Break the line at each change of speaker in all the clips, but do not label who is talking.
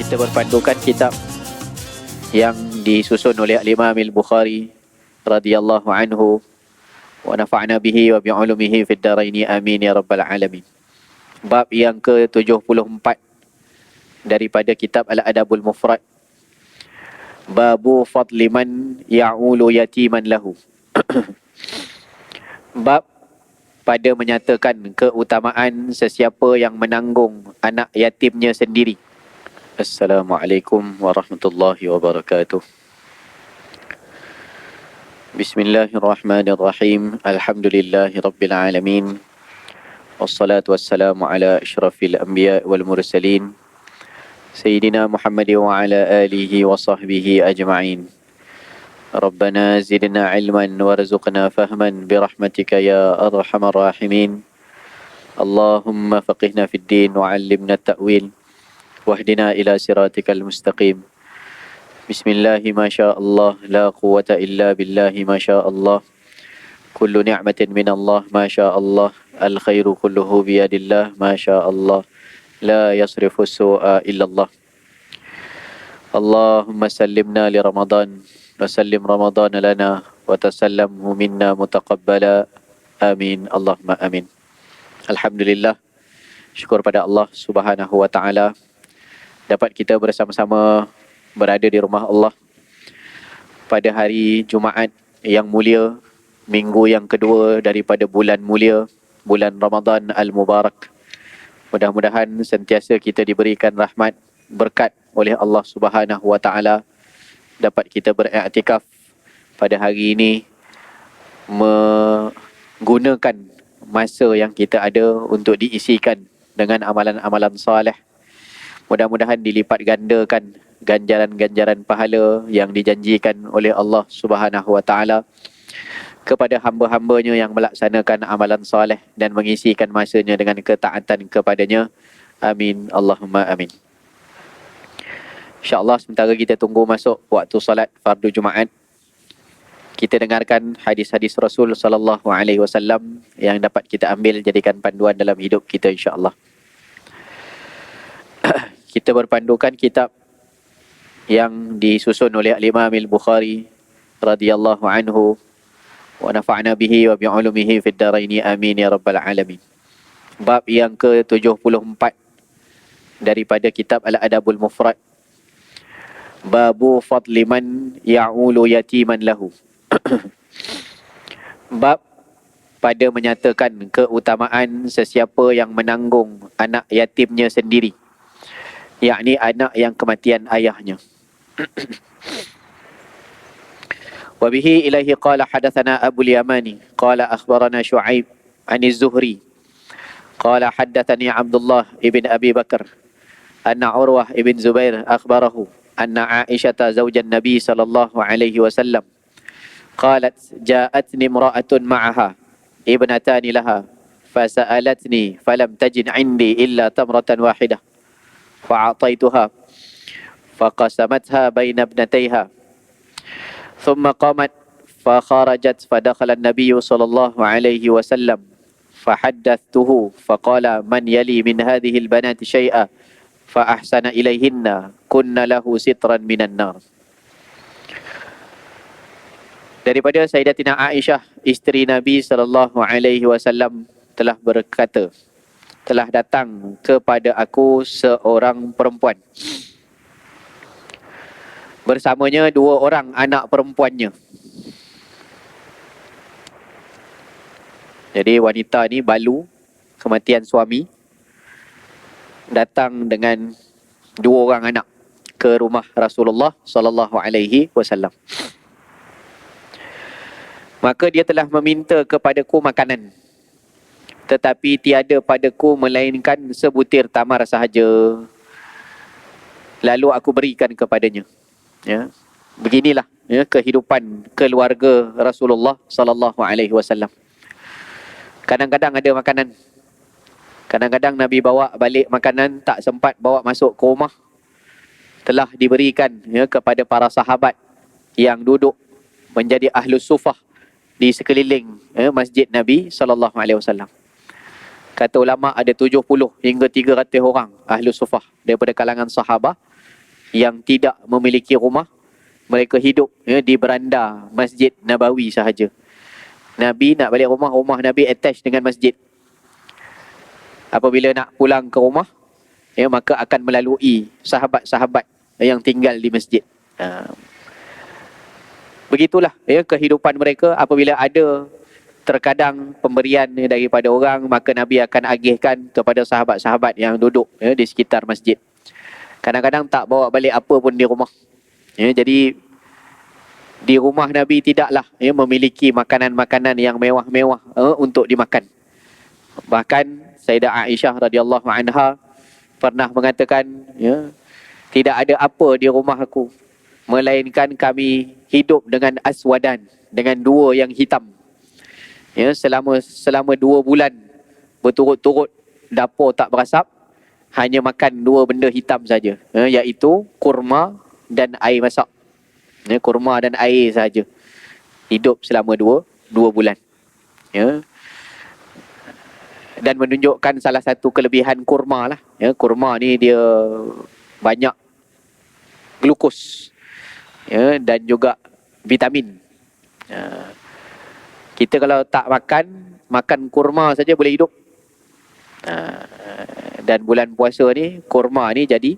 kita berpandukan kitab yang disusun oleh Al-Imam Al-Bukhari radhiyallahu anhu wa nafa'na bihi wa bi'ulumihi fid dharaini amin ya rabbal alamin. Bab yang ke-74 daripada kitab Al-Adabul Mufrad. Babu fadli man ya'ulu yatiman lahu. Bab pada menyatakan keutamaan sesiapa yang menanggung anak yatimnya sendiri. Assalamualaikum warahmatullahi wabarakatuh. Bismillahirrahmanirrahim. Alhamdulillahi rabbil alamin. Wassalatu wassalamu ala asyrafil anbiya wal mursalin Sayyidina Muhammad wa ala alihi wa sahbihi ajma'in. Rabbana zidna ilman warzuqna fahman birahmatika ya arhamar rahimin. Allahumma faqihna fid din wa 'allimna at-ta'wil wahdina ila siratikal mustaqim. Bismillahi ma syaa Allah la quwwata illa billahi ma syaa Allah. Kullu ni'matin min Allah ma syaa Allah. Al khairu kulluhu bi yadillah ma syaa Allah. La yasrifu su'a illa Allah. Allahumma sallimna li Ramadan wa sallim Ramadan lana wa tasallamhu minna mutaqabbala. Amin. Allahumma amin. Alhamdulillah. Syukur pada Allah Subhanahu wa taala dapat kita bersama-sama berada di rumah Allah pada hari Jumaat yang mulia, minggu yang kedua daripada bulan mulia, bulan Ramadan Al-Mubarak. Mudah-mudahan sentiasa kita diberikan rahmat, berkat oleh Allah Subhanahu wa taala dapat kita beriktikaf pada hari ini, menggunakan masa yang kita ada untuk diisikan dengan amalan-amalan soleh. Mudah-mudahan dilipat gandakan ganjaran-ganjaran pahala yang dijanjikan oleh Allah Subhanahu wa taala kepada hamba-hambanya yang melaksanakan amalan soleh dan mengisikan masanya dengan ketaatan kepadanya. Amin. Allahumma amin. InsyaAllah sementara kita tunggu masuk waktu salat fardu Jumaat, kita dengarkan hadis-hadis Rasul sallallahu alaihi wasallam yang dapat kita ambil jadikan panduan dalam hidup kita insya-Allah. Kita berpandukan kitab yang disusun oleh Al-Imam Al-Bukhari radhiyallahu anhu wa nafa'na bihi wa bi'ulumihi fid dharaini amin ya rabbal alamin. Bab yang ke-74 daripada kitab Al-Adabul Mufrad. Babu fadli man ya'ulu yatiman lahu. Bab pada menyatakan keutamaan sesiapa yang menanggung anak yatimnya sendiri, yakni anak yang kematian ayahnya. Wabihi ilaihi qala hadathana Abu Yamani qala akhbarana Shu'aib an Az-Zuhri qala hadathani Abdullah ibn Abi Bakar anna Urwah ibn Zubair akhbarahu anna Aisyah zawjan Nabi sallallahu alaihi wasallam qalat ja'atni imra'atun ma'aha ibnatani laha fasa'alatni falam tajid 'indi illa tamratan wahidah fa'ataituha faqasamatha baina ibnatayha ثم قامت فخرجت فدخل النبي صلى الله عليه وسلم فحدثته فقال من يلي من هذه البنات شيئا فأحسن إليهن كن له سترا من النار. Daripada Sayyidatina Aisyah, isteri Nabi sallallahu alaihi wasallam telah berkata, telah datang kepada aku seorang perempuan, bersamanya dua orang anak perempuannya. Jadi wanita ni balu kematian suami, datang dengan dua orang anak ke rumah Rasulullah sallallahu alaihi wasallam. Maka dia telah meminta kepadaku makanan, tetapi tiada padaku melainkan sebutir tamar sahaja. Lalu aku berikan kepadanya. Ya, beginilah ya kehidupan keluarga Rasulullah sallallahu alaihi wasallam. Kadang-kadang ada makanan, kadang-kadang Nabi bawa balik makanan, tak sempat bawa masuk ke rumah, telah diberikan ya kepada para sahabat yang duduk menjadi ahlus sufah di sekeliling masjid Nabi sallallahu alaihi wasallam. Kata ulama ada 70 hingga 300 orang ahlus sufah daripada kalangan sahabat yang tidak memiliki rumah, mereka hidup di beranda Masjid Nabawi sahaja. Nabi nak balik rumah, rumah Nabi attach dengan masjid. Apabila nak pulang ke rumah, maka akan melalui sahabat-sahabat yang tinggal di masjid. Begitulah kehidupan mereka. Apabila ada terkadang pemberian daripada orang, maka Nabi akan agihkan kepada sahabat-sahabat yang duduk di sekitar masjid. Kadang-kadang tak bawa balik apa pun di rumah. Jadi di rumah Nabi tidaklah memiliki makanan-makanan yang mewah-mewah untuk dimakan. Bahkan Sayyidah Aisyah radhiyallahu anha pernah mengatakan, tidak ada apa di rumah aku melainkan kami hidup dengan aswadan, dengan dua yang hitam. Selama 2 bulan berturut-turut dapur tak berasap, hanya makan 2 benda hitam saja, iaitu kurma dan air masak. Kurma dan air saja. Hidup selama 2 bulan. Dan menunjukkan salah satu kelebihan kurma lah. Kurma ni dia banyak glukos, dan juga vitamin. Kita kalau tak makan kurma saja boleh hidup. Dan bulan puasa ni, kurma ni jadi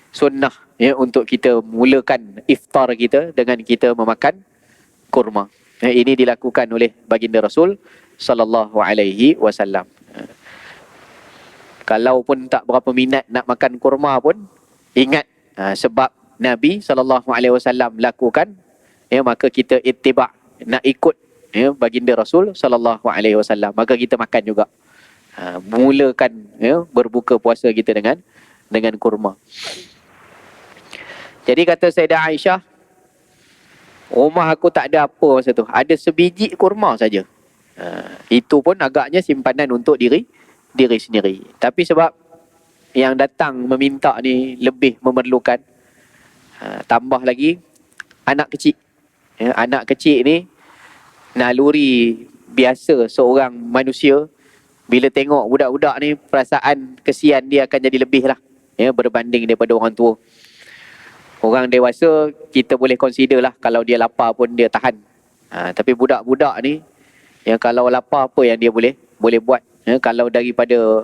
sunnah untuk kita mulakan iftar kita dengan kita memakan kurma. Ini dilakukan oleh baginda Rasul sallallahu alaihi wasallam. Kalau pun tak berapa minat nak makan kurma pun, ingat sebab Nabi sallallahu alaihi wasallam lakukan, maka kita ittiba', nak ikut baginda Rasul sallallahu alaihi wasallam, maka kita makan juga. Mulakan berbuka puasa kita dengan kurma. Jadi kata Sayyidah Aisyah, rumah aku tak ada apa masa tu, ada sebiji kurma saja. Itu pun agaknya simpanan untuk diri sendiri. Tapi sebab yang datang meminta ni lebih memerlukan, tambah lagi anak kecil. Anak kecil ni naluri biasa seorang manusia. Bila tengok budak-budak ni, perasaan kesian dia akan jadi lebih lah, berbanding daripada orang tua. Orang dewasa kita boleh consider lah, kalau dia lapar pun dia tahan. Tapi budak-budak ni, kalau lapar apa yang dia boleh buat. Kalau daripada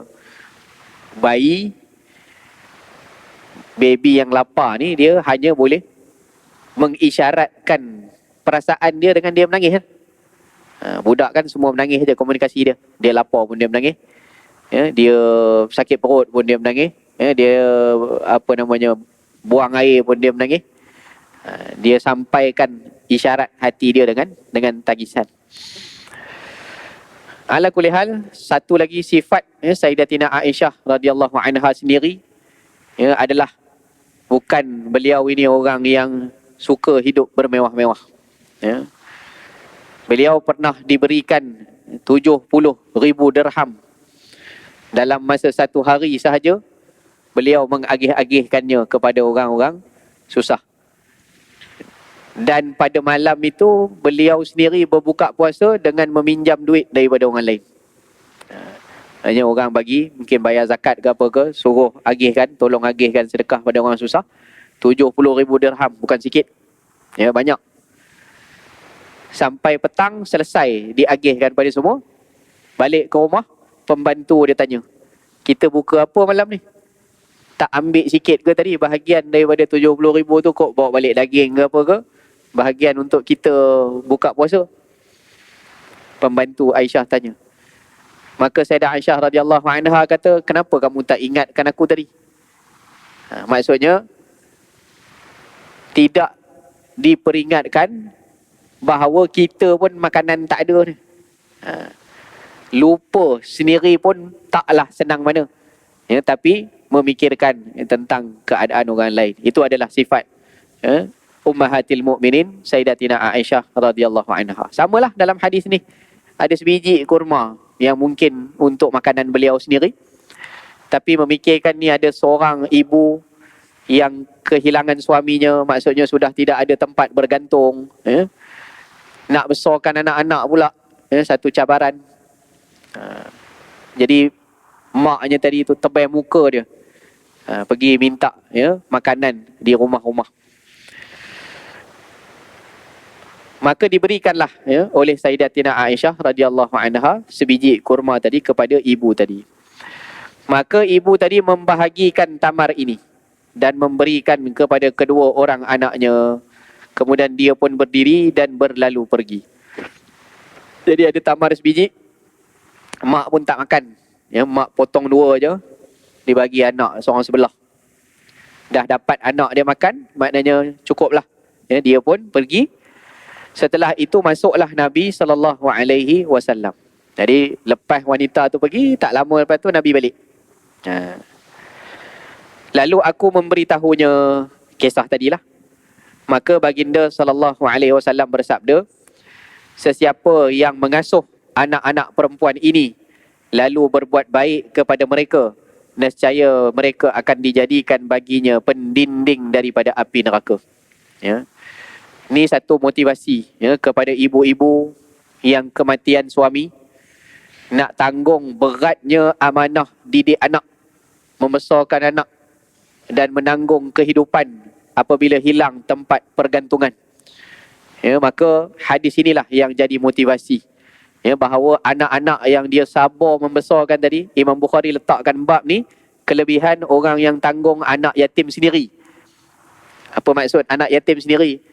baby yang lapar ni, dia hanya boleh mengisyaratkan perasaan dia dengan dia menangis kan. Budak kan semua menangis je komunikasi dia. Dia lapar pun dia menangis, dia sakit perut pun dia menangis, dia buang air pun dia menangis. Dia sampaikan isyarat hati dia dengan tangisan. Ala kulli hal, satu lagi sifat Sayyidatina Aisyah radhiyallahu anha sendiri adalah bukan beliau ini orang yang suka hidup bermewah-mewah. Beliau pernah diberikan 70,000 dirham. Dalam masa 1 hari sahaja, beliau mengagih-agihkannya kepada orang-orang susah. Dan pada malam itu, beliau sendiri berbuka puasa dengan meminjam duit daripada orang lain. Hanya orang bagi, mungkin bayar zakat ke apa ke, suruh agihkan, tolong agihkan sedekah pada orang susah. 70,000 dirham, bukan sikit. Banyak. Sampai petang selesai diagihkan pada semua. Balik ke rumah, pembantu dia tanya, kita buka apa malam ni? Tak ambil sikit ke tadi bahagian daripada 70,000 tu, kok bawa balik daging ke apa ke? Bahagian untuk kita buka puasa. Pembantu Aisyah tanya. Maka Sayyidah Aisyah radhiyallahu anha kata, kenapa kamu tak ingatkan aku tadi? Maksudnya, tidak diperingatkan bahawa kita pun makanan tak ada ni. Lupa sendiri pun taklah senang mana. Tapi memikirkan tentang keadaan orang lain. Itu adalah sifat Ummahatil Mukminin Sayyidatina Aisyah radhiyallahu anha. Samalah dalam hadis ni. Ada sebiji kurma yang mungkin untuk makanan beliau sendiri. Tapi memikirkan ni ada seorang ibu yang kehilangan suaminya, maksudnya sudah tidak ada tempat bergantung. Nak besarkan anak-anak pula, satu cabaran. Jadi maknya tadi tu tebal muka dia. Pergi minta makanan di rumah-rumah. Maka diberikanlah oleh Sayyidatina Aisyah radhiyallahu anha sebiji kurma tadi kepada ibu tadi. Maka ibu tadi membahagikan tamar ini dan memberikan kepada kedua orang anaknya. Kemudian dia pun berdiri dan berlalu pergi. Jadi ada tamar sebiji, mak pun tak makan. Mak potong 2 je, dibagi anak seorang sebelah. Dah dapat anak dia makan, maknanya cukup lah. Dia pun pergi. Setelah itu masuklah Nabi SAW. Jadi lepas wanita tu pergi, tak lama lepas tu Nabi balik. Lalu aku memberitahunya kisah tadilah. Maka baginda SAW bersabda, sesiapa yang mengasuh anak-anak perempuan ini lalu berbuat baik kepada mereka, nescaya mereka akan dijadikan baginya pendinding daripada api neraka. Ini satu motivasi kepada ibu-ibu yang kematian suami, nak tanggung beratnya amanah didik anak, membesarkan anak dan menanggung kehidupan apabila hilang tempat pergantungan. Maka hadis inilah yang jadi motivasi. Bahawa anak-anak yang dia sabar membesarkan tadi, Imam Bukhari letakkan bab ni, kelebihan orang yang tanggung anak yatim sendiri. Apa maksud anak yatim sendiri?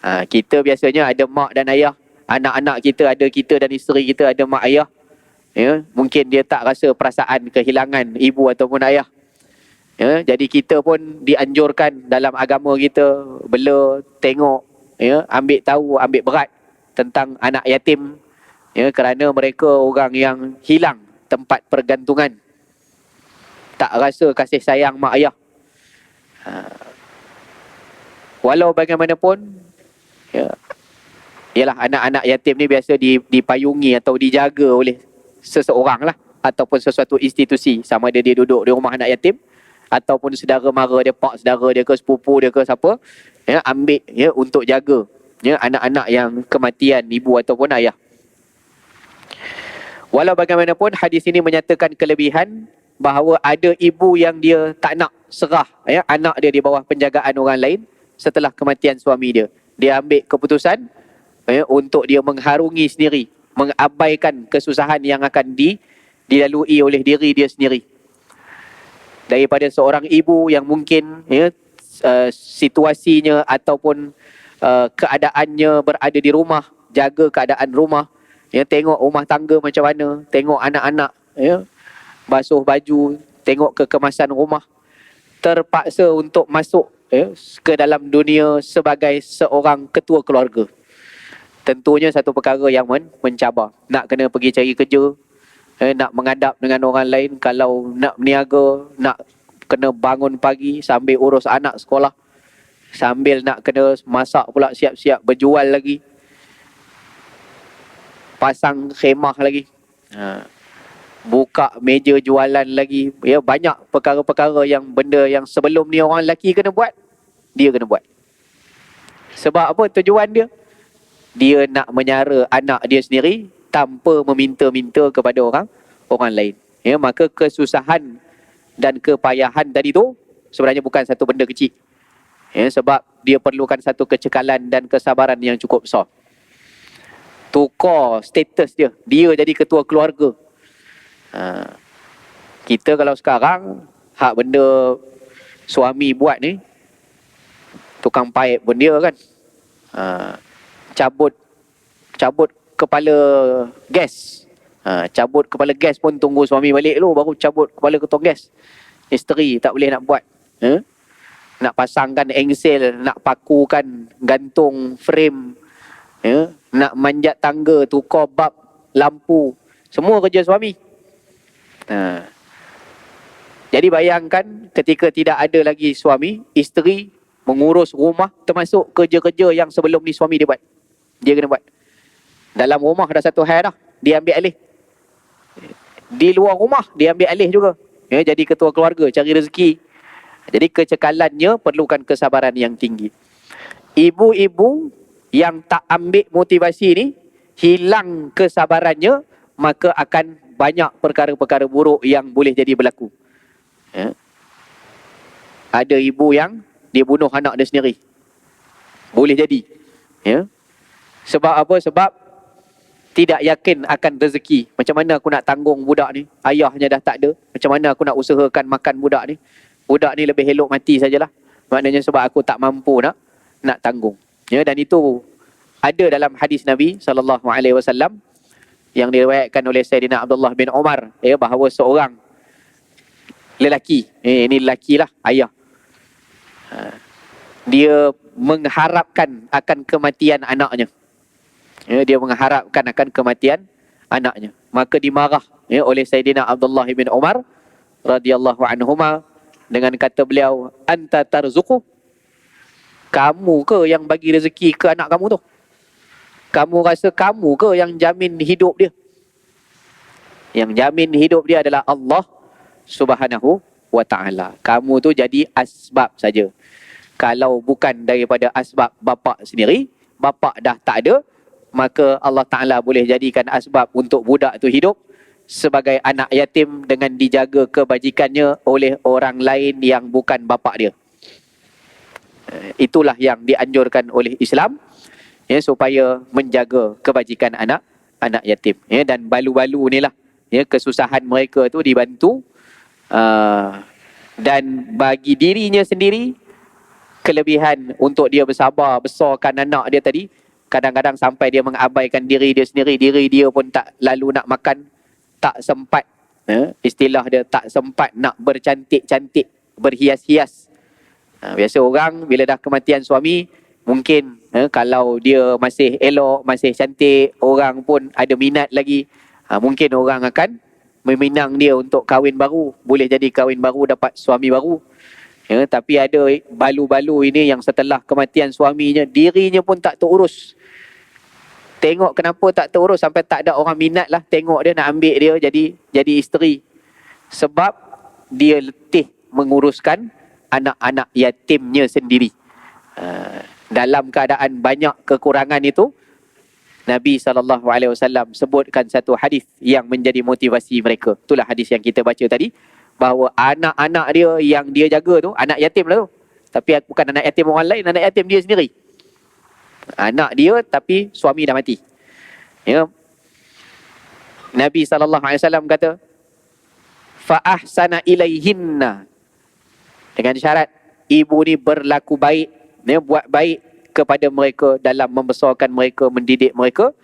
Kita biasanya ada mak dan ayah. Anak-anak kita ada kita dan isteri kita ada mak ayah. Mungkin dia tak rasa perasaan kehilangan ibu ataupun ayah. Jadi kita pun dianjurkan dalam agama kita bela, tengok, ambil tahu, ambil berat tentang anak yatim. Kerana mereka orang yang hilang tempat pergantungan, tak rasa kasih sayang mak ayah. Walau bagaimanapun, ialah anak-anak yatim ni biasa dipayungi atau dijaga oleh seseorang lah, ataupun sesuatu institusi. Sama ada dia duduk di rumah anak yatim, ataupun saudara mara dia, pak saudara dia ke, sepupu dia ke, siapa, ambil untuk jaga anak-anak yang kematian ibu ataupun ayah. Walau bagaimanapun, hadis ini menyatakan kelebihan bahawa ada ibu yang dia tak nak serah anak dia di bawah penjagaan orang lain setelah kematian suami dia. Dia ambil keputusan untuk dia mengharungi sendiri, mengabaikan kesusahan yang akan dilalui oleh diri dia sendiri. Daripada seorang ibu yang mungkin situasinya ataupun keadaannya berada di rumah, jaga keadaan rumah, tengok rumah tangga macam mana, tengok anak-anak, basuh baju, tengok kekemasan rumah, terpaksa untuk masuk ke dalam dunia sebagai seorang ketua keluarga. Tentunya satu perkara yang mencabar. Nak kena pergi cari kerja, nak menghadap dengan orang lain, kalau nak berniaga, nak kena bangun pagi sambil urus anak sekolah, sambil nak kena masak pula, siap-siap berjual lagi, pasang khemah lagi, buka meja jualan lagi. Banyak perkara-perkara yang benda yang sebelum ni orang lelaki kena buat, dia kena buat. Sebab apa tujuan dia? Dia nak menyara anak dia sendiri tanpa meminta-minta kepada orang lain. Maka kesusahan dan kepayahan tadi tu sebenarnya bukan satu benda kecil. Sebab dia perlukan satu kecekalan dan kesabaran yang cukup besar. Tukar status dia, dia jadi ketua keluarga. Kita kalau sekarang hak benda suami buat ni, tukang paip pun dia kan, cabut kepala gas, cabut kepala gas pun tunggu suami balik dulu baru cabut kepala ketua gas. Isteri tak boleh nak buat. Nak pasangkan engsel, nak pakukan gantung frame, nak manjat tangga, tukar bab lampu, semua kerja suami. Jadi bayangkan ketika tidak ada lagi suami, isteri mengurus rumah, termasuk kerja-kerja yang sebelum ni suami dia buat, dia kena buat. Dalam rumah dah satu hal dah, dia ambil alih. Di luar rumah dia ambil alih juga. Jadi ketua keluarga, cari rezeki. Jadi kecekalannya perlukan kesabaran yang tinggi. Ibu-ibu yang tak ambil motivasi ni, hilang kesabarannya, maka akan banyak perkara-perkara buruk yang boleh jadi berlaku. ada ibu yang dia bunuh anak dia sendiri. Boleh jadi. Ya. Sebab apa? Sebab tidak yakin akan rezeki. Macam mana aku nak tanggung budak ni? Ayahnya dah tak ada. Macam mana aku nak usahakan makan budak ni? Budak ni lebih elok mati sajalah. Maknanya sebab aku tak mampu nak tanggung. Ya, dan itu ada dalam hadis Nabi SAW yang diriwayatkan oleh Sayyidina Abdullah bin Umar, ya, bahawa seorang lelaki, ini lelaki lah, ayah, dia mengharapkan akan kematian anaknya. Ya, dia mengharapkan akan kematian anaknya. Maka dimarah, ya, oleh Sayyidina Abdullah bin Umar radhiyallahu anhuma dengan kata beliau, anta tarzuqu, kamu ke yang bagi rezeki ke anak kamu tu? Kamu rasa kamu ke yang jamin hidup dia? Yang jamin hidup dia adalah Allah Subhanahu wa ta'ala. Kamu tu jadi asbab saja. Kalau bukan daripada asbab bapa sendiri, bapa dah tak ada, maka Allah Ta'ala boleh jadikan asbab untuk budak tu hidup sebagai anak yatim dengan dijaga kebajikannya oleh orang lain yang bukan bapa dia. Itulah yang dianjurkan oleh Islam, ya, supaya menjaga kebajikan anak yatim. Ya, dan balu-balu ni lah, ya, kesusahan mereka tu dibantu, dan bagi dirinya sendiri kelebihan untuk dia bersabar besarkan anak dia tadi. Kadang-kadang sampai dia mengabaikan diri dia sendiri. Diri dia pun tak lalu nak makan, tak sempat, istilah dia tak sempat nak bercantik-cantik, berhias-hias. Biasa orang bila dah kematian suami, mungkin kalau dia masih elok, masih cantik, orang pun ada minat lagi, mungkin orang akan meminang dia untuk kahwin baru. Boleh jadi kahwin baru dapat suami baru. Ya, tapi ada balu-balu ini yang setelah kematian suaminya, dirinya pun tak terurus. Tengok kenapa tak terurus sampai tak ada orang minat lah tengok dia, nak ambil dia jadi isteri. Sebab dia letih menguruskan anak-anak yatimnya sendiri. Dalam keadaan banyak kekurangan itu, Nabi SAW sebutkan satu hadis yang menjadi motivasi mereka. Itulah hadis yang kita baca tadi, bahawa anak-anak dia yang dia jaga tu, anak yatim lah tu. Tapi bukan anak yatim orang lain, anak yatim dia sendiri. Anak dia tapi suami dah mati. Ya. Nabi SAW kata, fa ahsana ilaihinna, dengan syarat ibu ni berlaku baik, ya, buat baik kepada mereka dalam membesarkan mereka, mendidik mereka,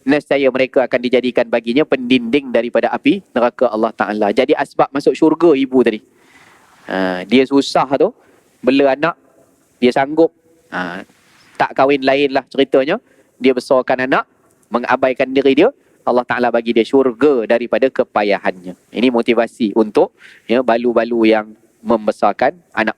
nescaya mereka akan dijadikan baginya pendinding daripada api neraka Allah Ta'ala. Jadi asbab masuk syurga ibu tadi. Dia susah tu bela anak, dia sanggup tak kahwin lain lah ceritanya, dia besarkan anak, mengabaikan diri dia, Allah Ta'ala bagi dia syurga daripada kepayahannya. Ini motivasi untuk, ya, balu-balu yang membesarkan anak.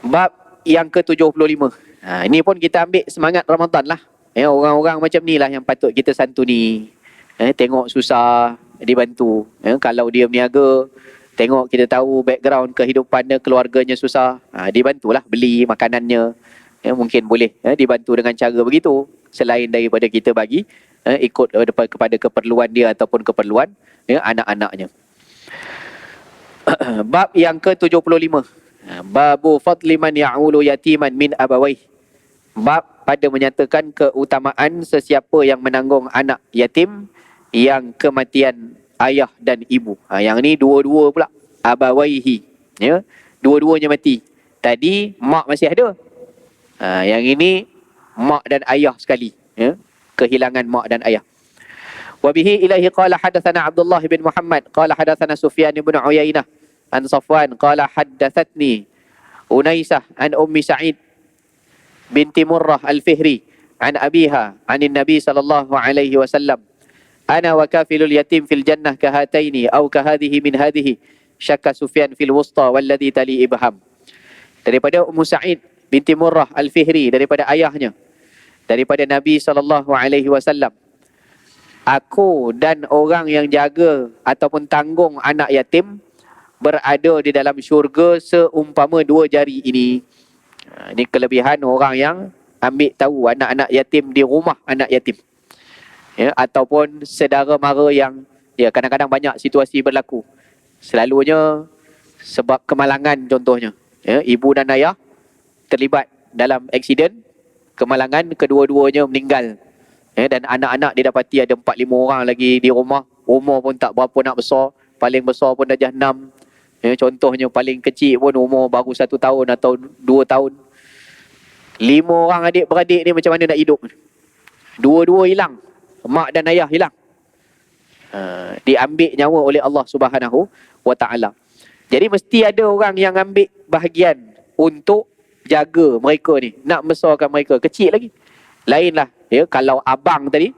Bab yang ke-75. Ini pun kita ambil semangat Ramadan lah. Ya, orang-orang macam ni lah yang patut kita santuni. Tengok susah, dibantu. Ya, kalau dia berniaga, tengok kita tahu background kehidupan dia, keluarganya susah, dibantulah beli makanannya. Ya, mungkin boleh, dibantu dengan cara begitu, selain daripada kita bagi ikut kepada keperluan dia ataupun keperluan, ya, anak-anaknya. Bab yang ke-75. Babu fadli man ya'ulu yatiman min abawaih. Bab pada menyatakan keutamaan sesiapa yang menanggung anak yatim yang kematian ayah dan ibu. Yang ni dua-dua pula, abawaihi, ya, dua-duanya mati. Tadi mak masih ada. Yang ini mak dan ayah sekali, ya, kehilangan mak dan ayah. Wa bihi ilahi qala hadatsana Abdullah bin Muhammad qala hadatsana Sufyan bin Uyainah an Safwan qala haddatsatni Unaisah an Ummi Sa'id binti Murrah al-Fihri an abiha anin Nabi sallallahu alaihi wasallam, ana wa kafilul yatim fil jannah kahataini aw kahadhihi min hadhihi, syakka Sufyan fil wusta walladhi tali ibham. Daripada Ummu Sa'id binti Murrah al-Fihri, daripada ayahnya, daripada Nabi SAW, aku dan orang yang jaga ataupun tanggung anak yatim berada di dalam syurga seumpama dua jari ini. Ini kelebihan orang yang ambil tahu anak-anak yatim di rumah anak yatim, ya, ataupun saudara mara yang, ya, kadang-kadang banyak situasi berlaku. Selalunya sebab kemalangan contohnya. Ya, ibu dan ayah terlibat dalam aksiden, kemalangan, kedua-duanya meninggal. Ya, dan anak-anak didapati ada 4-5 orang lagi di rumah, umur pun tak berapa nak besar, paling besar pun darjah 6. Ya, contohnya paling kecil pun umur baru 1 tahun atau 2 tahun. 5 orang adik-beradik ni macam mana nak hidup? Dua-dua hilang, mak dan ayah hilang. Diambil nyawa oleh Allah Subhanahu wa ta'ala. Jadi mesti ada orang yang ambil bahagian untuk jaga mereka ni, nak besarkan mereka. Kecil lagi lainlah, ya. Kalau abang tadi,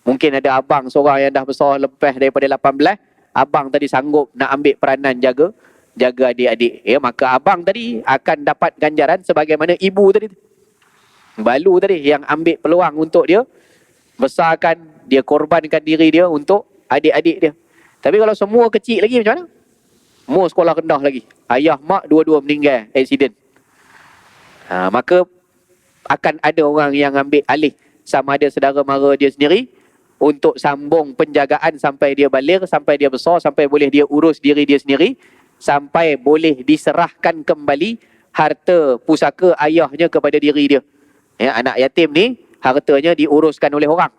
mungkin ada abang seorang yang dah besar lepas daripada 18, abang tadi sanggup nak ambil peranan jaga adik-adik, ya, maka abang tadi akan dapat ganjaran sebagaimana ibu tadi, balu tadi, yang ambil peluang untuk dia besarkan, dia korbankan diri dia untuk adik-adik dia. Tapi kalau semua kecil lagi, macam mana? Mau sekolah rendah lagi, ayah mak dua-dua meninggal aksiden, maka akan ada orang yang ambil alih, sama ada saudara mara dia sendiri, untuk sambung penjagaan sampai dia balik, sampai dia besar, sampai boleh dia urus diri dia sendiri, sampai boleh diserahkan kembali harta pusaka ayahnya kepada diri dia. Ya, anak yatim ni hartanya diuruskan oleh orang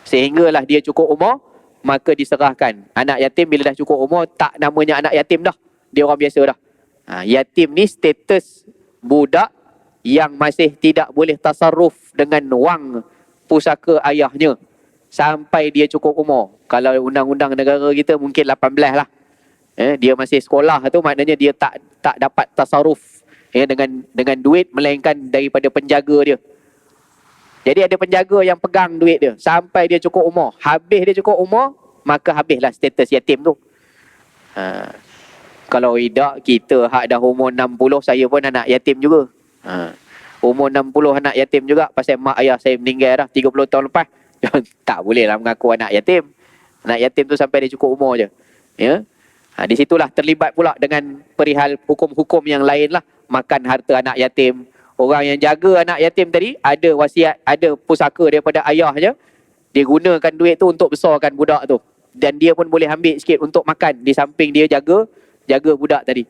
sehinggalah dia cukup umur, maka diserahkan. Anak yatim bila dah cukup umur, tak namanya anak yatim dah, dia orang biasa dah. Yatim ni status budak yang masih tidak boleh tasarruf dengan wang pusaka ayahnya sampai dia cukup umur. Kalau undang-undang negara kita mungkin 18 lah. Dia masih sekolah tu, maknanya dia tak dapat tasarruf, dengan duit, melainkan daripada penjaga dia. Jadi ada penjaga yang pegang duit dia sampai dia cukup umur. Habis dia cukup umur, maka habislah status yatim tu. Kalau tidak, kita hak dah umur 60, saya pun anak yatim juga. Umur 60 anak yatim juga, pasal mak ayah saya meninggal dah 30 tahun lepas. Tak boleh lah mengaku anak yatim. Anak yatim tu sampai dia cukup umur je. Ya. Di situlah terlibat pula dengan perihal hukum-hukum yang lain lah. Makan harta anak yatim. Orang yang jaga anak yatim tadi, ada wasiat, ada pusaka daripada ayahnya, dia gunakan duit tu untuk besarkan budak tu. Dan dia pun boleh ambil sikit untuk makan, di samping dia jaga budak tadi.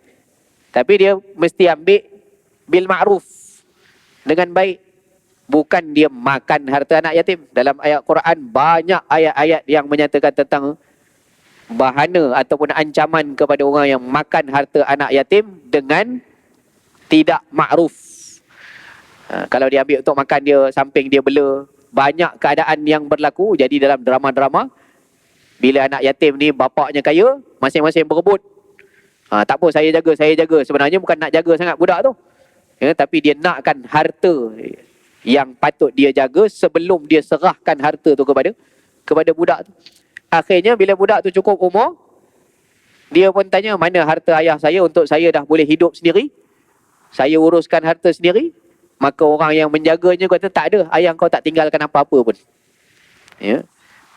Tapi dia mesti ambil bil ma'ruf, dengan baik. Bukan dia makan harta anak yatim. Dalam ayat Quran, banyak ayat-ayat yang menyatakan tentang bahana ataupun ancaman kepada orang yang makan harta anak yatim dengan tidak ma'ruf. Kalau dia ambil untuk makan, dia samping dia bela. Banyak keadaan yang berlaku. Jadi dalam drama-drama, bila anak yatim ni bapaknya kaya, masing-masing berebut. Tak apa, saya jaga. Sebenarnya bukan nak jaga sangat budak tu, tapi dia nakkan harta yang patut dia jaga sebelum dia serahkan harta tu kepada budak tu. Akhirnya bila budak tu cukup umur, dia pun tanya, mana harta ayah saya untuk saya dah boleh hidup sendiri, saya uruskan harta sendiri. Maka orang yang menjaganya kata, tak ada, ayah kau tak tinggalkan apa-apa pun. Ya.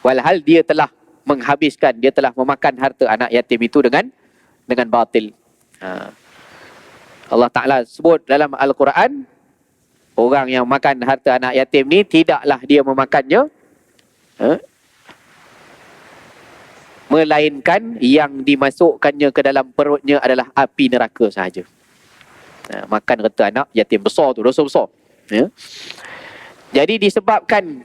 Walhal dia telah menghabiskan, dia telah memakan harta anak yatim itu dengan batil. Allah Ta'ala sebut dalam Al-Quran, orang yang makan harta anak yatim ni, tidaklah dia memakannya, melainkan yang dimasukkannya ke dalam perutnya adalah api neraka sahaja. Makan harta anak yatim besar tu, dosa besar. Ya. Jadi disebabkan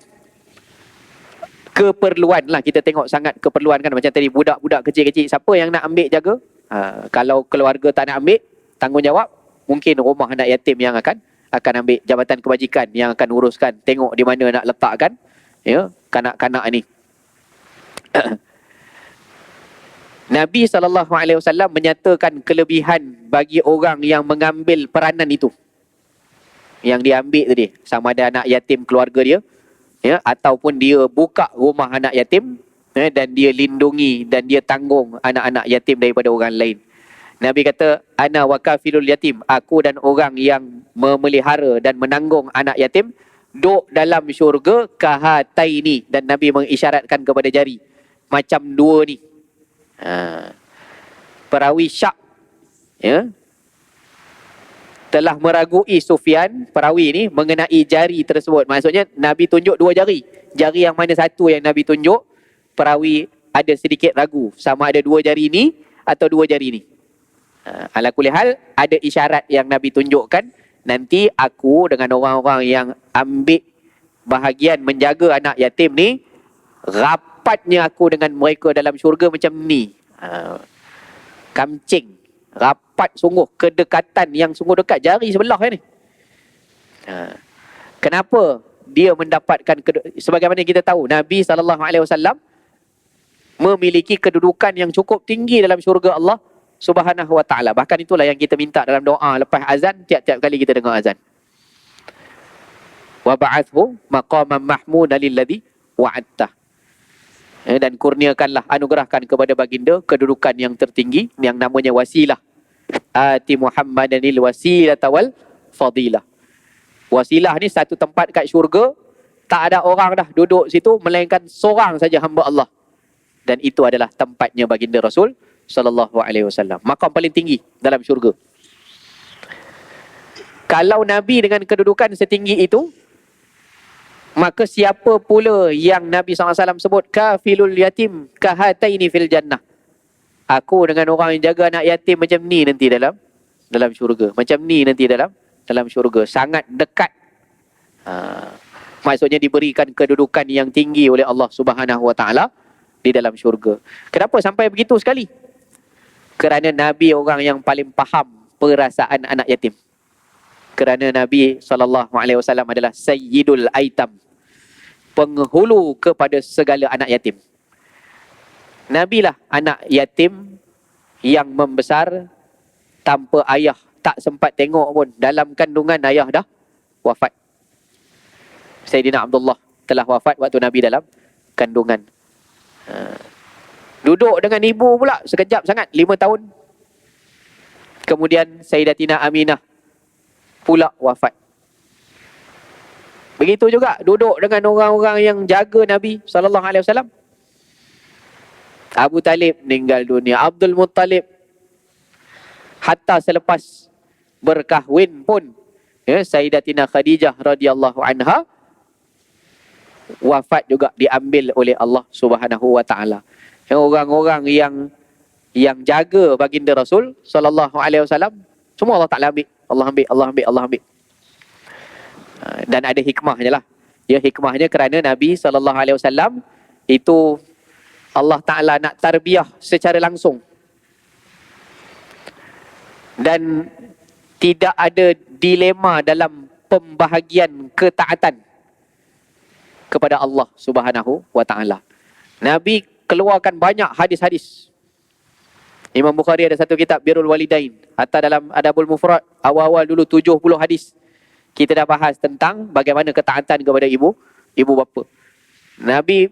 keperluan lah, kita tengok sangat keperluan kan. Macam tadi budak-budak kecil-kecil, siapa yang nak ambil jaga? Kalau keluarga tak nak ambil tanggungjawab, mungkin rumah anak yatim yang akan ambil, jabatan kebajikan yang akan uruskan, tengok di mana nak letakkan, ya, kanak-kanak ni. Nabi SAW menyatakan kelebihan bagi orang yang mengambil peranan itu. Yang dia ambil tadi, sama ada anak yatim keluarga dia, ya, ataupun dia buka rumah anak yatim, ya, dan dia lindungi dan dia tanggung anak-anak yatim daripada orang lain. Nabi kata, ana wa kafilul yatim, aku dan orang yang memelihara dan menanggung anak yatim, duduk dalam syurga kahataini. Dan Nabi mengisyaratkan kepada jari, macam dua ni. Perawi Syak, ya, telah meragui Sufyan, perawi ni, mengenai jari tersebut. Maksudnya Nabi tunjuk dua jari. Jari yang mana satu yang Nabi tunjuk, perawi ada sedikit ragu, sama ada dua jari ni atau dua jari ni. Ala kulli hal, ada isyarat yang Nabi tunjukkan, nanti aku dengan orang-orang yang ambil bahagian menjaga anak yatim ni, rapatnya aku dengan mereka dalam syurga macam ni. Kamcing, rapat sungguh, kedekatan yang sungguh dekat, jari sebelah ni. Kenapa dia mendapatkan sebagaimana kita tahu, Nabi SAW memiliki kedudukan yang cukup tinggi dalam syurga Allah Subhanahu wa ta'ala. Bahkan itulah yang kita minta dalam doa lepas azan, tiap-tiap kali kita dengar azan. Wa ba'athu maqaman mahmudan lilladzi wa'adta. Dan kurniakanlah, anugerahkan kepada baginda kedudukan yang tertinggi yang namanya wasilah. Ati Muhammadanil wasilata wal fadilah. Wasilah ni satu tempat kat syurga, tak ada orang dah duduk situ melainkan seorang saja hamba Allah. Dan itu adalah tempatnya baginda Rasul sallallahu alaihi wasallam. Maqam paling tinggi dalam syurga. Kalau Nabi dengan kedudukan setinggi itu, maka siapa pula yang Nabi SAW sebut kafilul yatim kahataini fil jannah. Aku dengan orang yang jaga anak yatim macam ni nanti dalam syurga. Macam ni nanti dalam syurga. Sangat dekat. Maksudnya diberikan kedudukan yang tinggi oleh Allah Subhanahu wa ta'ala di dalam syurga. Kenapa sampai begitu sekali? Kerana Nabi orang yang paling faham perasaan anak yatim. Kerana Nabi SAW adalah Sayyidul Aitam, penghulu kepada segala anak yatim. Nabi lah anak yatim yang membesar tanpa ayah, tak sempat tengok pun. Dalam kandungan ayah dah wafat. Sayyidina Abdullah telah wafat waktu Nabi dalam kandungan. Duduk dengan ibu pula sekejap sangat, 5 tahun. Kemudian Sayyidatina Aminah pula wafat. Begitu juga duduk dengan orang-orang yang jaga Nabi SAW. Abu Talib meninggal dunia, Abdul Muttalib, hatta selepas berkahwin pun, Sayyidatina Khadijah radhiyallahu anha wafat juga, diambil oleh Allah Subhanahu wa ta'ala. Orang-orang yang jaga baginda Rasul sallallahu alaihi wasallam, semua Allah Taala ambil. Allah ambil. Dan ada hikmahnya lah. Ya, hikmahnya kerana Nabi sallallahu alaihi wasallam itu Allah Taala nak tarbiyah secara langsung. Dan tidak ada dilema dalam pembahagian ketaatan kepada Allah Subhanahu wa ta'ala. Nabi keluarkan banyak hadis-hadis. Imam Bukhari ada satu kitab Birrul Walidain. Hatta dalam Adabul Mufrad, awal-awal dulu 70 hadis. Kita dah bahas tentang bagaimana ketaatan kepada ibu bapa. Nabi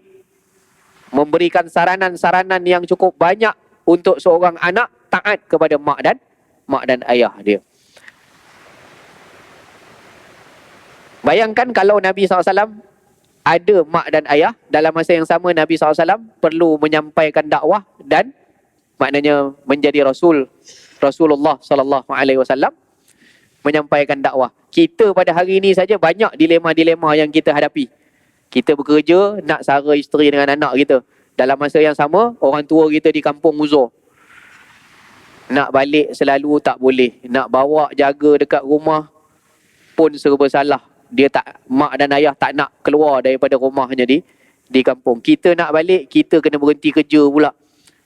memberikan saranan-saranan yang cukup banyak untuk seorang anak taat kepada mak dan ayah dia. Bayangkan kalau Nabi SAW ada mak dan ayah, dalam masa yang sama Nabi SAW perlu menyampaikan dakwah dan maknanya menjadi Rasulullah SAW menyampaikan dakwah. Kita pada hari ini saja banyak dilema-dilema yang kita hadapi. Kita bekerja nak sara isteri dengan anak kita. Dalam masa yang sama orang tua kita di kampung uzur. Nak balik selalu tak boleh. Nak bawa jaga dekat rumah pun serba salah. Mak dan ayah tak nak keluar daripada rumahnya di kampung. Kita nak balik, kita kena berhenti kerja pula.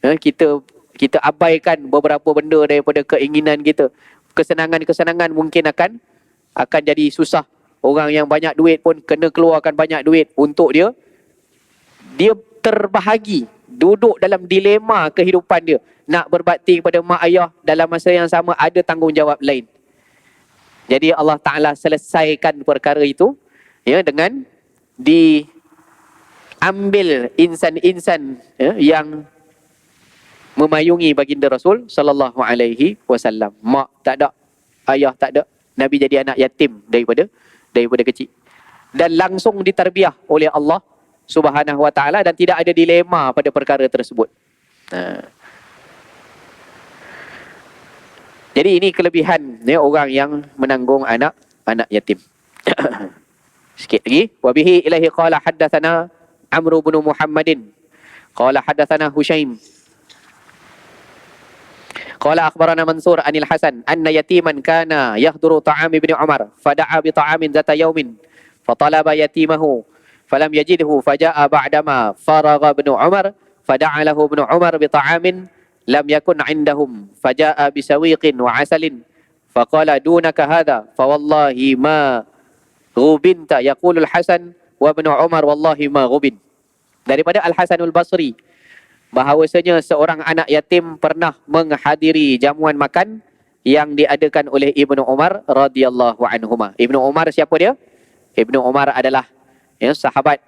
Kita abaikan beberapa benda daripada keinginan kita. Kesenangan-kesenangan mungkin akan jadi susah. Orang yang banyak duit pun kena keluarkan banyak duit untuk dia. Dia terbahagi, duduk dalam dilema kehidupan dia. Nak berbakti kepada mak ayah, dalam masa yang sama ada tanggungjawab lain. Jadi Allah Ta'ala selesaikan perkara itu dengan diambil insan-insan yang memayungi baginda Rasul sallallahu alaihi wasallam. Mak tak ada, ayah tak ada. Nabi jadi anak yatim daripada kecil. Dan langsung ditarbiyah oleh Allah Subhanahu wa ta'ala dan tidak ada dilema pada perkara tersebut. Jadi ini kelebihan orang yang menanggung anak yatim. Sikit lagi. Wa bihi ilahi qala haddatsana Amr bin Muhammadin qala haddatsana Hushaim Qala akhbarana Mansur anil Hasan anna yatiman kana yahduru ta'am ibn Umar fada'a bi ta'amin zata yaumin fatalaba yatimahu falam yajidhu faja'a ba'dama faragha ibn Umar fada'a lahu ibn Umar bi ta'amin lam yakun 'indahum faja'a bi sawiqin wa 'asalin faqala dunaka hadha fawallahi ma ghubinta yaqulu al-Hasan wa ibn Umar wallahi ma ghubin. Daripada Al-Hasanul Basri bahawasanya seorang anak yatim pernah menghadiri jamuan makan yang diadakan oleh Ibnu Umar radhiyallahu anhuma. Ibnu Umar siapa dia? Ibnu Umar adalah sahabat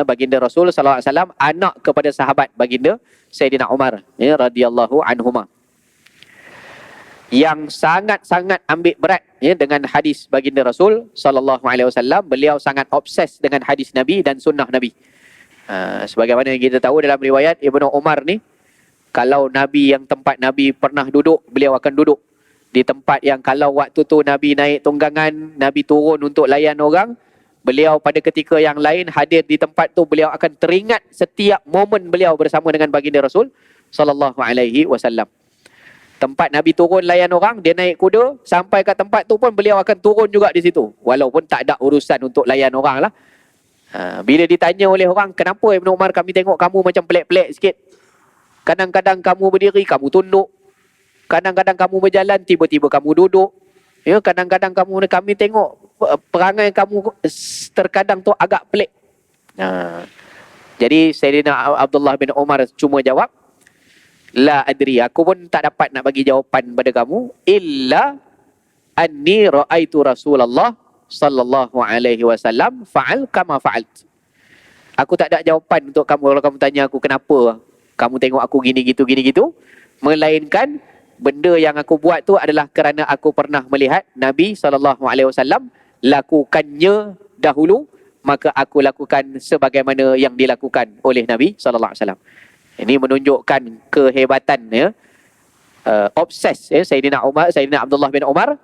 baginda Rasul sallallahu alaihi wasallam, anak kepada sahabat baginda Sayyidina Umar radhiyallahu anhuma. Yang sangat-sangat ambil berat dengan hadis baginda Rasul sallallahu alaihi wasallam. Beliau sangat obses dengan hadis Nabi dan sunnah Nabi. Sebagaimana yang kita tahu dalam riwayat Ibnu Umar ni, kalau Nabi yang tempat Nabi pernah duduk, beliau akan duduk di tempat yang kalau waktu tu Nabi naik tunggangan, Nabi turun untuk layan orang, beliau pada ketika yang lain hadir di tempat tu, beliau akan teringat setiap momen beliau bersama dengan baginda Rasul sallallahu alaihi wasallam. Tempat Nabi turun layan orang, dia naik kuda, sampai kat tempat tu pun beliau akan turun juga di situ. Walaupun tak ada urusan untuk layan orang lah. Bila ditanya oleh orang, kenapa Ibnu Umar kami tengok kamu macam pelik-pelik sikit? Kadang-kadang kamu berdiri, kamu tunduk. Kadang-kadang kamu berjalan, tiba-tiba kamu duduk. Kadang-kadang kami tengok perangai kamu terkadang tu agak pelik. Jadi Sayyidina Abdullah bin Umar cuma jawab, la adri, aku pun tak dapat nak bagi jawapan pada kamu, illa anni ra'aitu Rasulullah sallallahu alaihi wasallam fa'al kama fa'alt. Aku tak ada jawapan untuk kamu kalau kamu tanya aku kenapa kamu tengok aku gini gitu, melainkan benda yang aku buat tu adalah kerana aku pernah melihat Nabi sallallahu alaihi wasallam lakukannya dahulu, maka aku lakukan sebagaimana yang dilakukan oleh Nabi sallallahu alaihi wasallam. Ini menunjukkan kehebatan obses Sayyidina Abdullah bin Umar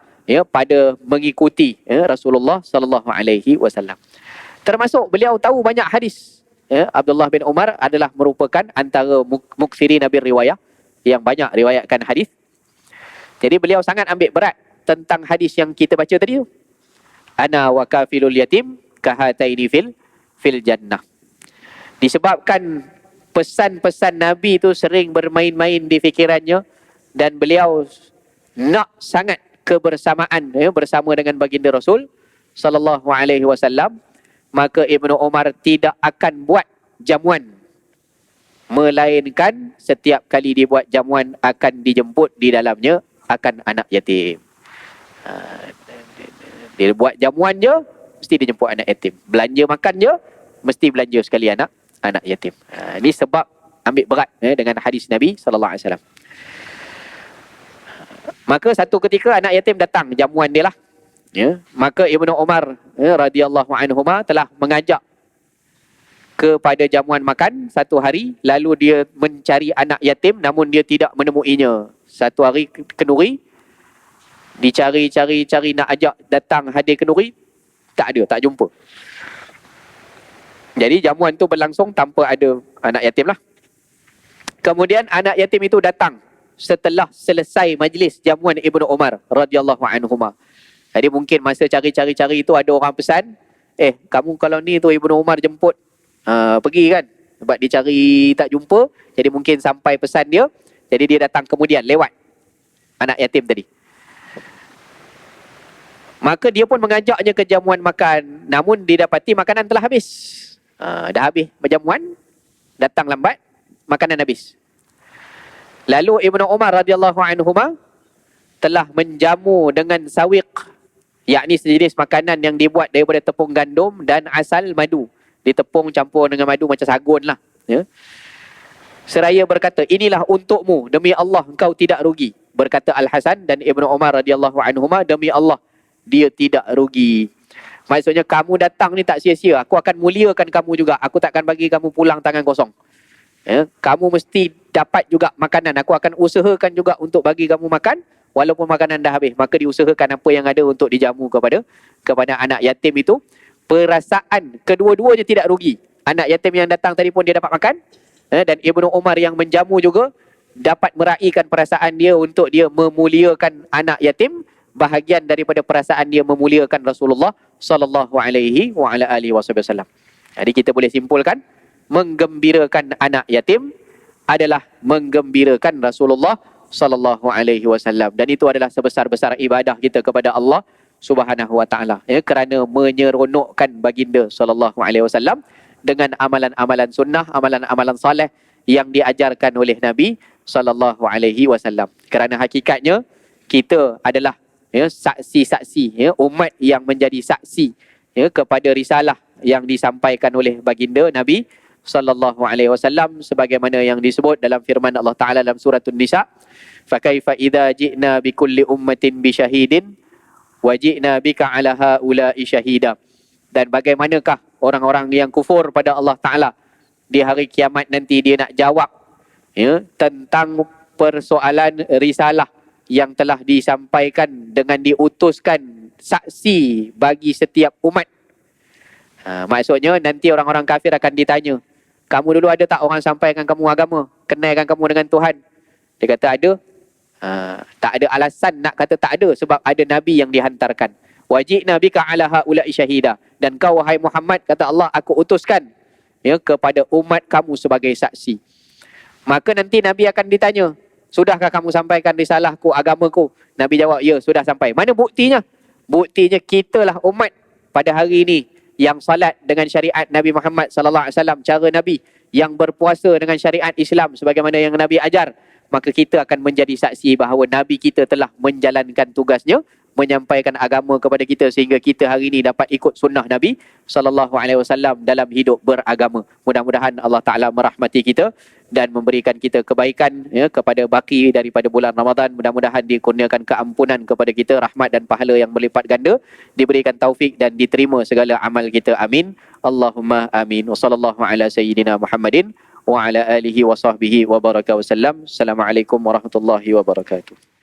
pada mengikuti Rasulullah sallallahu alaihi wasallam. Termasuk beliau tahu banyak hadis. Abdullah bin Umar adalah merupakan antara muksirin Nabi riwayah yang banyak riwayatkan hadis. Jadi beliau sangat ambil berat tentang hadis yang kita baca tadi tu. Ana wa kafilul yatim kahataini fil jannah. Disebabkan pesan-pesan Nabi itu sering bermain-main di fikirannya dan beliau nak sangat kebersamaan bersama dengan baginda Rasul sallallahu alaihi wasallam, maka Ibnu Umar tidak akan buat jamuan, melainkan setiap kali dibuat jamuan akan dijemput di dalamnya akan anak yatim. Dia buat jamuan je mesti dijemput anak yatim, belanja makan je mesti belanja sekali anak yatim. Ini sebab ambil berat dengan hadis Nabi sallallahu alaihi wasallam. Maka satu ketika anak yatim datang jamuan dia lah. Maka Ibnu Umar radhiyallahu anhuma telah mengajak kepada jamuan makan satu hari, lalu dia mencari anak yatim namun dia tidak menemuinya. Satu hari kenduri dicari nak ajak datang hadir kenduri, tak ada, tak jumpa. Jadi jamuan tu berlangsung tanpa ada anak yatim lah. Kemudian anak yatim itu datang setelah selesai majlis jamuan Ibnu Umar radhiyallahu anhuma. Jadi mungkin masa cari itu ada orang pesan, kamu kalau ni tu Ibnu Umar jemput, pergi kan, sebab dicari tak jumpa. Jadi mungkin sampai pesan dia, jadi dia datang kemudian lewat anak yatim tadi. Maka dia pun mengajaknya ke jamuan makan, namun didapati makanan telah habis. Dah habis berjamuan, datang lambat, makanan habis. Lalu Ibnu Umar radhiyallahu anhuma telah menjamu dengan sawiq, yakni sejenis makanan yang dibuat daripada tepung gandum dan asal madu. Ditepung campur dengan madu macam sagun lah. Seraya berkata, inilah untukmu, demi Allah engkau tidak rugi. Berkata Al-Hasan dan Ibnu Umar radhiyallahu anhuma, demi Allah dia tidak rugi. Maksudnya kamu datang ni tak sia-sia, aku akan muliakan kamu juga. Aku takkan bagi kamu pulang tangan kosong. Kamu mesti dapat juga makanan. Aku akan usahakan juga untuk bagi kamu makan walaupun makanan dah habis. Maka diusahakan apa yang ada untuk dijamu kepada anak yatim itu. Perasaan kedua-duanya tidak rugi. Anak yatim yang datang tadi pun dia dapat makan, dan Ibnu Umar yang menjamu juga dapat meraihkan perasaan dia untuk dia memuliakan anak yatim, bahagian daripada perasaan dia memuliakan Rasulullah sallallahu alaihi wa ala alihi wasallam. Jadi kita boleh simpulkan, menggembirakan anak yatim adalah menggembirakan Rasulullah sallallahu alaihi wasallam, dan itu adalah sebesar-besar ibadah kita kepada Allah Subhanahu wa taala, ya, kerana menyeronokkan baginda sallallahu alaihi wasallam dengan amalan-amalan sunnah, amalan-amalan soleh yang diajarkan oleh Nabi sallallahu alaihi wasallam. Kerana hakikatnya kita adalah, ya, saksi-saksi, ya, umat yang menjadi saksi, ya, kepada risalah yang disampaikan oleh baginda Nabi sallallahu alaihi wasallam, sebagaimana yang disebut dalam firman Allah Taala dalam surah An-Nisa, fa kaifa idza ji'na bi kulli ummatin bi syahidin wa ji'na bika 'ala haula'i syahida. Dan bagaimanakah orang-orang yang kufur pada Allah Taala di hari kiamat nanti, dia nak jawab, ya, tentang persoalan risalah yang telah disampaikan dengan diutuskan saksi bagi setiap umat. Maksudnya nanti orang-orang kafir akan ditanya, kamu dulu ada tak orang sampaikan kamu agama, kenalkan kamu dengan Tuhan? Dia kata ada. Tak ada alasan nak kata tak ada, sebab ada Nabi yang dihantarkan. Wajibna bika ala haula'i syahida. Dan kau wahai Muhammad, kata Allah, aku utuskan, ya, kepada umat kamu sebagai saksi. Maka nanti Nabi akan ditanya, sudahkah kamu sampaikan risalahku, agamaku? Nabi jawab, ya, sudah sampai. Mana buktinya? Buktinya kitalah umat pada hari ini yang salat dengan syariat Nabi Muhammad sallallahu alaihi wasallam, cara Nabi, yang berpuasa dengan syariat Islam sebagaimana yang Nabi ajar. Maka kita akan menjadi saksi bahawa Nabi kita telah menjalankan tugasnya, menyampaikan agama kepada kita, sehingga kita hari ini dapat ikut sunnah Nabi sallallahu alaihi wasallam dalam hidup beragama. Mudah-mudahan Allah Taala merahmati kita dan memberikan kita kebaikan, ya, kepada baki daripada bulan Ramadan. Mudah-mudahan dikurniakan keampunan kepada kita, rahmat dan pahala yang berlipat ganda, diberikan taufik dan diterima segala amal kita. Amin. Allahumma amin. Wa sallallahu ala sayyidina Muhammadin wa ala alihi wa sahbihi wa baraka wa sallam. Assalamualaikum warahmatullahi wabarakatuh.